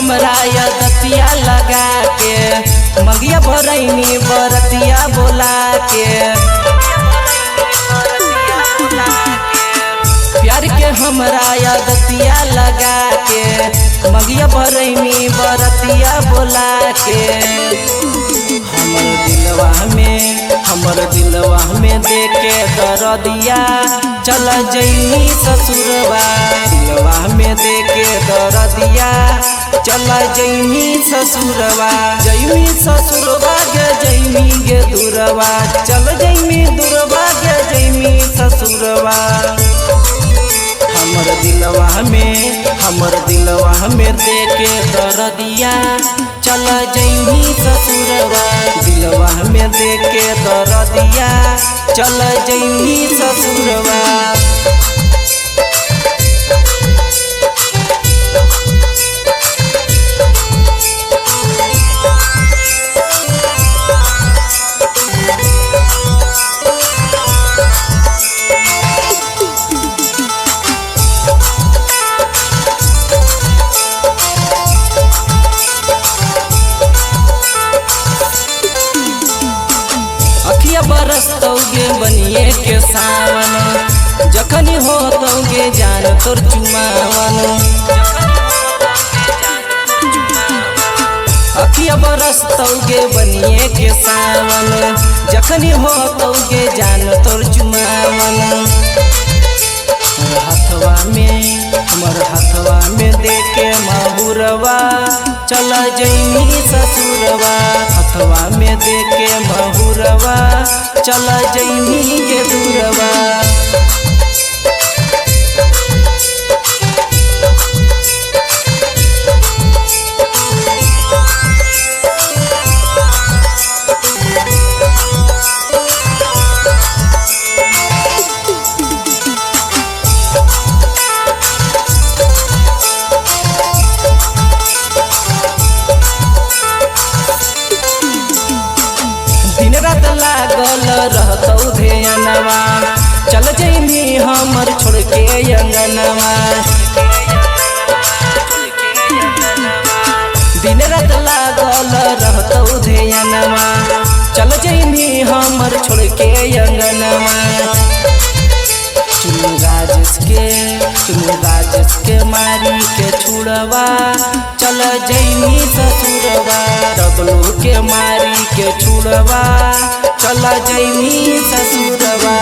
हमरा यदतिया लगा के मंगिया भरैनी बरतिया बोला के प्यार के हमरा यदतिया लगा के मंगिया भरैनी बरतिया बोला के हमर दिलवा में देके दरदिया चल जैनी ससुरवा दिलवा में देके दरदिया चल जैनी ससुरवा जैमी ससुरवा गे जैमी गे दूरवा चल जैमी दूरवा गे जैमी ससुरवा हमर दिलवा में देके दरदिया चल जैनी ससुरवा दिलवा में देके दरदिया चल जैनी ससुरवा। अखिया बरसतौगे बनिए के सावन जखनी होतौगे जान तोर चुमावन अखिया बरसतौगे बनिए के सावन जखनी होतौगे जान तोर चुमावन हमर हथवा में देके महुरवा चल जैनी ससुरवा हथवा में देके महुरवा चल जैनी के दूरवा। दिन रात लागल रहतौ ध्यानवा चल जैनी हमर छोड़ के अंगनवा दिन रात लागल रहतौ ध्यानवा चल जैनी हमर छोड़ के अंगनवा चुनु राजेश के मारी के छुड़वा चल जैनी ससुरवा डबलू के मारी के छुड़वा चल जैनी ससुरवा।